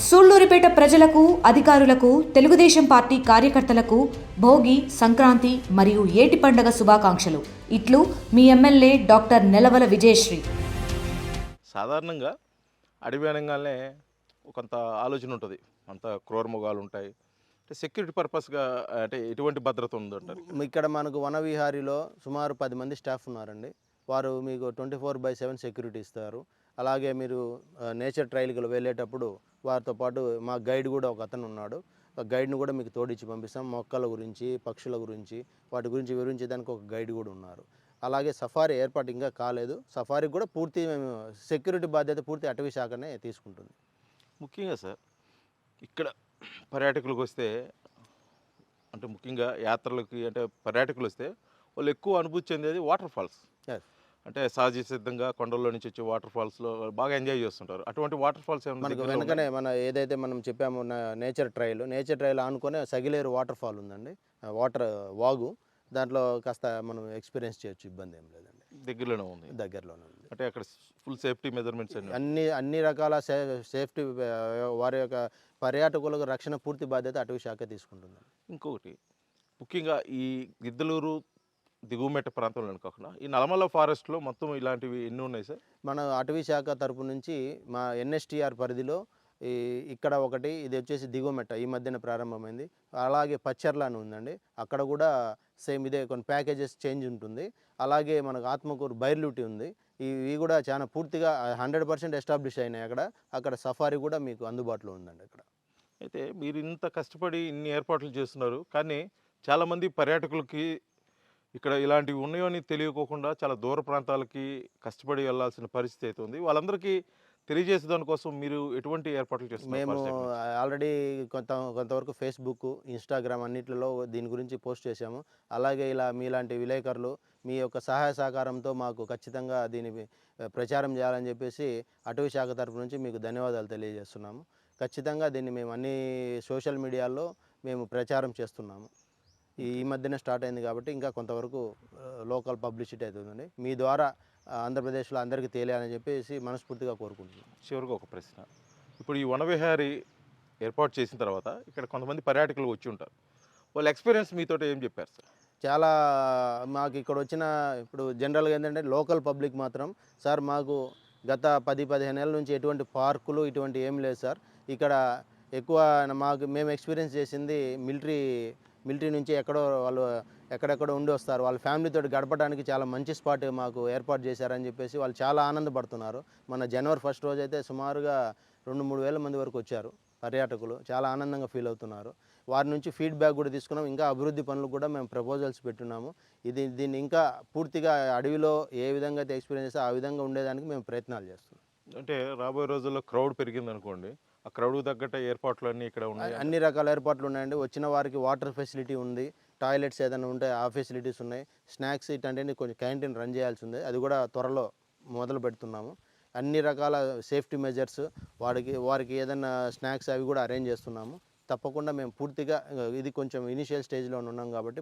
సూళ్లూరిపేట ప్రజలకు, అధికారులకు, తెలుగుదేశం పార్టీ కార్యకర్తలకు భోగి, సంక్రాంతి మరియు ఏటి పండగ శుభాకాంక్షలు. ఇట్లు మీ ఎమ్మెల్యే డాక్టర్ నెలవల విజయశ్రీ. సాధారణంగా అడవి అనగానే కొంత ఆలోచన ఉంటుంది, అంత క్రూరమృగాలు ఉంటాయి. అంటే సెక్యూరిటీ పర్పస్గా అంటే ఎటువంటి భద్రత ఉందంటారు? ఇక్కడ మనకు వనవిహారీలో సుమారు 10 మంది స్టాఫ్ ఉన్నారండి. వారు మీకు 24/7 సెక్యూరిటీ ఇస్తారు. అలాగే మీరు నేచర్ ట్రైల్కి వెళ్ళేటప్పుడు వారితో పాటు మా గైడ్ కూడా ఒక అతను ఉన్నాడు. ఆ గైడ్ని కూడా మీకు తోడిచ్చి పంపిస్తాం. మొక్కల గురించి, పక్షుల గురించి, వాటి గురించి వివరించేదానికి ఒక గైడ్ కూడా ఉన్నారు. అలాగే సఫారీ ఏర్పాటు ఇంకా కాలేదు. సఫారీకి కూడా పూర్తి మేము సెక్యూరిటీ బాధ్యత పూర్తి అటవీ శాఖనే తీసుకుంటుంది. ముఖ్యంగా సార్ ఇక్కడ పర్యాటకులకు వస్తే, అంటే ముఖ్యంగా యాత్రలకి అంటే పర్యాటకులు వస్తే వాళ్ళు ఎక్కువ అనుభూతి చెందేది వాటర్ ఫాల్స్. అంటే సహజ సిద్ధంగా కొండల్లో నుంచి వచ్చే వాటర్ ఫాల్స్లో బాగా ఎంజాయ్ చేస్తుంటారు. అటువంటి వాటర్ ఫాల్స్ మనకు వెనకనే మన ఏదైతే మనం చెప్పామో నేచర్ ట్రైల్ ఆనుకొని సగిలేరు వాటర్ ఫాల్ ఉందండి. వాటర్ వాగు, దాంట్లో కాస్త మనం ఎక్స్పీరియన్స్ చేయొచ్చు, ఇబ్బంది ఏం లేదండి. దగ్గరలోనే ఉంది. అంటే అక్కడ ఫుల్ సేఫ్టీ మెజర్మెంట్స్ అన్ని రకాల సేఫ్టీ, వారి యొక్క పర్యాటకులకు రక్షణ పూర్తి బాధ్యత అటవీ శాఖ తీసుకుంటుంది. ఇంకొకటి ముఖ్యంగా ఈ గిద్దలూరు దిగువమెట్ట ప్రాంతంలో కాకుండా ఈ నల్లమల్ల ఫారెస్ట్లో మొత్తం ఇలాంటివి ఎన్ని ఉన్నాయి సార్? మన అటవీ శాఖ తరపు నుంచి మా ఎన్ఎస్టీఆర్ పరిధిలో ఇక్కడ ఒకటి, ఇది వచ్చేసి దిగువమెట్ట ఈ మధ్యన ప్రారంభమైంది. అలాగే పచ్చర్ల అని ఉందండి, అక్కడ కూడా సేమ్ ఇదే కొన్ని ప్యాకేజెస్ చేంజ్ ఉంటుంది. అలాగే మనకు ఆత్మకూరు బైర్లూటి ఉంది. ఇవి కూడా చాలా పూర్తిగా 100% ఎస్టాబ్లిష్ అయినాయి. అక్కడ సఫారీ కూడా మీకు అందుబాటులో ఉందండి. అక్కడ అయితే మీరు ఇంత కష్టపడి ఇన్ని ఏర్పాట్లు చేస్తున్నారు, కానీ చాలామంది పర్యాటకులకి ఇక్కడ ఇలాంటివి ఉన్నాయో అని తెలియకోకుండా చాలా దూర ప్రాంతాలకి కష్టపడి వెళ్ళాల్సిన పరిస్థితి అవుతుంది. వాళ్ళందరికీ తెలియజేసే దానికోసం మీరు ఎటువంటి ఏర్పాట్లు చేస్తున్నారు? మేము ఆల్రెడీ కొంతవరకు ఫేస్బుక్, ఇన్స్టాగ్రామ్ అన్నిట్లలో దీని గురించి పోస్ట్ చేశాము. అలాగే ఇలా మీలాంటి విలేకరులు మీ యొక్క సహాయ సహకారంతో మాకు ఖచ్చితంగా దీని ప్రచారం చేయాలని చెప్పేసి అటవీ శాఖ తరపు నుంచి మీకు ధన్యవాదాలు తెలియజేస్తున్నాము. ఖచ్చితంగా దీన్ని మేము అన్ని సోషల్ మీడియాల్లో మేము ప్రచారం చేస్తున్నాము. ఈ మధ్యనే స్టార్ట్ అయింది కాబట్టి ఇంకా కొంతవరకు లోకల్ పబ్లిసిటీ అవుతుందండి. మీ ద్వారా ఆంధ్రప్రదేశ్లో అందరికీ తెలియాలని చెప్పేసి మనస్ఫూర్తిగా కోరుకుంటున్నాం. చివరిగా ఒక ప్రశ్న, ఇప్పుడు ఈ వనవిహారీ ఏర్పాటు చేసిన తర్వాత ఇక్కడ కొంతమంది పర్యాటకులు వచ్చి ఉంటారు, వాళ్ళ ఎక్స్పీరియన్స్ మీతో ఏం చెప్పారు సార్? చాలా మాకు ఇక్కడ వచ్చిన ఇప్పుడు జనరల్గా ఏంటంటే లోకల్ పబ్లిక్ మాత్రం, సార్ మాకు గత 10-15 ఏళ్ళ నుంచి ఎటువంటి పార్కులు ఇటువంటి ఏం లేదు సార్. ఇక్కడ ఎక్కువ మేము ఎక్స్పీరియన్స్ చేసింది మిలిటరీ నుంచి ఎక్కడెక్కడో ఉండి వస్తారు, వాళ్ళ ఫ్యామిలీతో గడపడానికి చాలా మంచి స్పాట్ మాకు ఏర్పాటు చేశారని చెప్పేసి వాళ్ళు చాలా ఆనందపడుతున్నారు. మన జనవరి 1 రోజు అయితే సుమారుగా 2-3 వేల మంది వరకు వచ్చారు పర్యాటకులు, చాలా ఆనందంగా ఫీల్ అవుతున్నారు. వారి నుంచి ఫీడ్బ్యాక్ కూడా తీసుకున్నాం. ఇంకా అభివృద్ధి పనులు కూడా మేము ప్రపోజల్స్ పెట్టున్నాము. దీన్ని ఇంకా పూర్తిగా అడవిలో ఏ విధంగా అయితే ఎక్స్పీరియన్స్ చేస్తే ఆ విధంగా ఉండేదానికి మేము ప్రయత్నాలు చేస్తున్నాం. అంటే రాబోయే రోజుల్లో క్రౌడ్ పెరిగింది అనుకోండి, ఆ క్రౌడ్ తగ్గట్టు ఏర్పాట్లు అన్నీ ఇక్కడ ఉన్నాయి. అన్ని రకాల ఏర్పాట్లు ఉన్నాయండి. వచ్చిన వారికి వాటర్ ఫెసిలిటీ ఉంది, టాయిలెట్స్ ఏదైనా ఉంటే ఆ ఫెసిలిటీస్ ఉన్నాయి, స్నాక్స్ ఇట్లాంటివి కొంచెం క్యాంటీన్ రన్ చేయాల్సి ఉంది, అది కూడా త్వరలో మొదలు పెడుతున్నాము. అన్ని రకాల సేఫ్టీ మెజర్స్, వారికి ఏదైనా స్నాక్స్ అవి కూడా అరేంజ్ చేస్తున్నాము. తప్పకుండా మేము పూర్తిగా, ఇది కొంచెం ఇనిషియల్ స్టేజ్లో ఉన్నాం కాబట్టి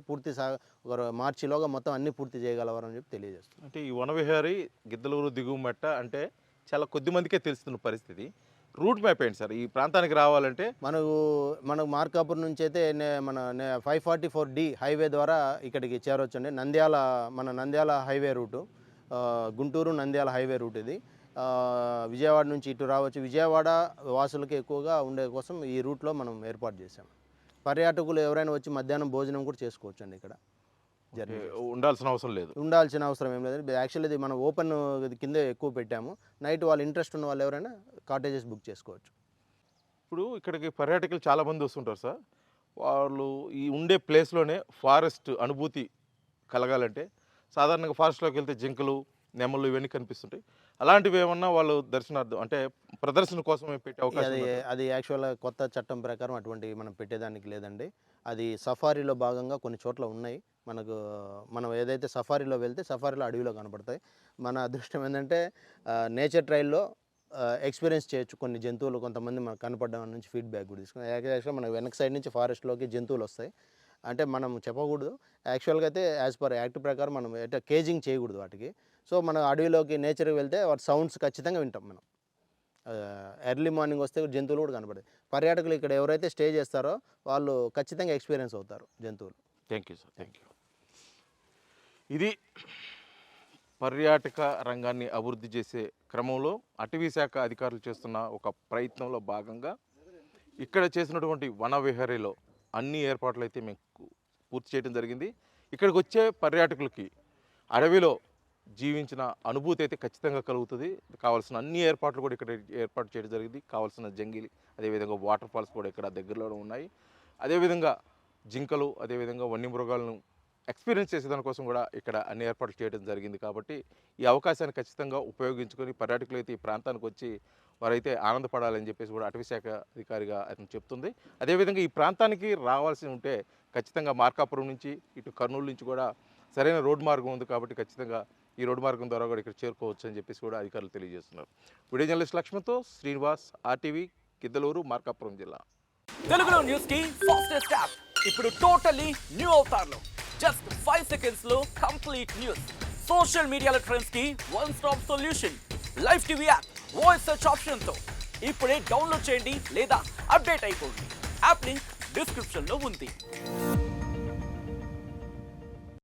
ఒక మార్చిలోగా మొత్తం అన్ని పూర్తి చేయగలవారని చెప్పి తెలియజేస్తున్నాం. అంటే ఈ వనవిహారీ గిద్దలూరు దిగువమెట్ట అంటే చాలా కొద్ది మందికే తెలుస్తున్న పరిస్థితి. రూట్ మ్యాప్ ఏంటి సార్ ఈ ప్రాంతానికి రావాలంటే? మనకు మార్కాపూర్ నుంచి అయితే మన 544D హైవే ద్వారా ఇక్కడికి చేరవచ్చండి. Nandyal highway route, Guntur Nandyal highway route ఇది. విజయవాడ నుంచి ఇటు రావచ్చు. విజయవాడ వాసులకి ఎక్కువగా ఉండే కోసం ఈ రూట్లో మనం ఏర్పాటు చేసాం. పర్యాటకులు ఎవరైనా వచ్చి మధ్యాహ్నం భోజనం కూడా చేసుకోవచ్చు అండి. ఇక్కడ ఉండాల్సిన అవసరం ఏం లేదు. యాక్చువల్లీ ఇది మనం ఓపెన్ కిందే ఎక్కువ పెట్టాము. నైట్ వాళ్ళు ఇంట్రెస్ట్ ఉన్న వాళ్ళు ఎవరైనా కాటేజెస్ బుక్ చేసుకోవచ్చు. ఇప్పుడు ఇక్కడికి పర్యాటకులు చాలామంది వస్తుంటారు సార్, వాళ్ళు ఈ ఉండే ప్లేస్లోనే ఫారెస్ట్ అనుభూతి కలగాలంటే సాధారణంగా ఫారెస్ట్లోకి వెళ్తే జింకలు, నెమళ్ళు ఇవన్నీ కనిపిస్తుంటాయి. అలాంటివి ఏమన్నా వాళ్ళు దర్శనార్థం అంటే ప్రదర్శన కోసమే పెట్టే అవకాశం? అది యాక్చువల్గా కొత్త చట్టం ప్రకారం అటువంటివి మనం పెట్టేదానికి లేదండి. అది సఫారీలో భాగంగా కొన్ని చోట్ల ఉన్నాయి. మనం ఏదైతే సఫారీలో వెళ్తే సఫారీలో అడవిలో కనపడతాయి. మన అదృష్టం ఏంటంటే నేచర్ ట్రైల్లో ఎక్స్పీరియన్స్ చేయొచ్చు కొన్ని జంతువులు. కొంతమంది మనకు కనపడడం నుంచి ఫీడ్బ్యాక్ కూడా తీసుకుని యాక్చువల్గా మనకు వెనక సైడ్ నుంచి ఫారెస్ట్లోకి జంతువులు వస్తాయి. అంటే మనం చెప్పకూడదు, యాక్చువల్గా అయితే యాజ్ పర్ యాక్ట్ ప్రకారం మనం కేజింగ్ చేయకూడదు వాటికి. సో మనం అడవిలోకి నేచర్కి వెళ్తే వాటి సౌండ్స్ ఖచ్చితంగా వింటాం మనం. ఎర్లీ మార్నింగ్ వస్తే జంతువులు కూడా కనపడతాయి. పర్యాటకులు ఇక్కడ ఎవరైతే స్టే చేస్తారో వాళ్ళు ఖచ్చితంగా ఎక్స్పీరియన్స్ అవుతారు జంతువులు. Thank you sir, thank you. ఇది పర్యాటక రంగాన్ని అభివృద్ధి చేసే క్రమంలో అటవీ శాఖ అధికారులు చేస్తున్న ఒక ప్రయత్నంలో భాగంగా ఇక్కడ చేసినటువంటి వన విహారీలో అన్ని ఏర్పాట్లు అయితే మేము పూర్తి చేయడం జరిగింది. ఇక్కడికి వచ్చే పర్యాటకులకి అడవిలో జీవించిన అనుభూతి అయితే ఖచ్చితంగా కలుగుతుంది. కావాల్సిన అన్ని ఏర్పాట్లు కూడా ఇక్కడ ఏర్పాటు చేయడం జరిగింది. కావాల్సిన జంగిలి, అదేవిధంగా వాటర్ ఫాల్స్ కూడా ఇక్కడ దగ్గరలో ఉన్నాయి. అదేవిధంగా జింకలు, అదేవిధంగా వన్యమృగాలను ఎక్స్పీరియన్స్ చేసేదానికోసం కూడా ఇక్కడ అన్ని ఏర్పాట్లు చేయడం జరిగింది. కాబట్టి ఈ అవకాశాన్ని ఖచ్చితంగా ఉపయోగించుకొని పర్యాటకులు అయితే ఈ ప్రాంతానికి వచ్చి వారైతే ఆనందపడాలని చెప్పేసి కూడా అటవీ శాఖ అధికారిగా అతను చెప్తుంది. అదేవిధంగా ఈ ప్రాంతానికి రావాల్సి ఉంటే ఖచ్చితంగా మార్కాపురం నుంచి ఇటు కర్నూలు నుంచి కూడా సరైన రోడ్డు మార్గం ఉంది. కాబట్టి ఖచ్చితంగా ఈ రోడ్డు మార్గం ద్వారా కూడా ఇక్కడ చేరుకోవచ్చు అని చెప్పేసి కూడా అధికారులు తెలియజేస్తున్నారు. వీడియో జర్నలిస్ట్ లక్ష్మణ్తో శ్రీనివాస్, ఆర్టీవీ, గిద్దలూరు, మార్కాపురం జిల్లా. తెలుగులో న్యూస్ కి ఫాస్టెస్ట్ యాప్ ఇప్పుడు టోటల్లీ న్యూ అవతార్లో జస్ట్ 5 సెకండ్స్ లో కంప్లీట్ న్యూస్. సోషల్ మీడియాలో ట్రెండ్స్ కి one stop solution. Live TV app voice search option తో ఇప్పుడే డౌన్లోడ్ చేయండి లేదా అప్డేట్ అయిపోండి. యాప్ లింక్ డిస్క్రిప్షన్ లో ఉంది.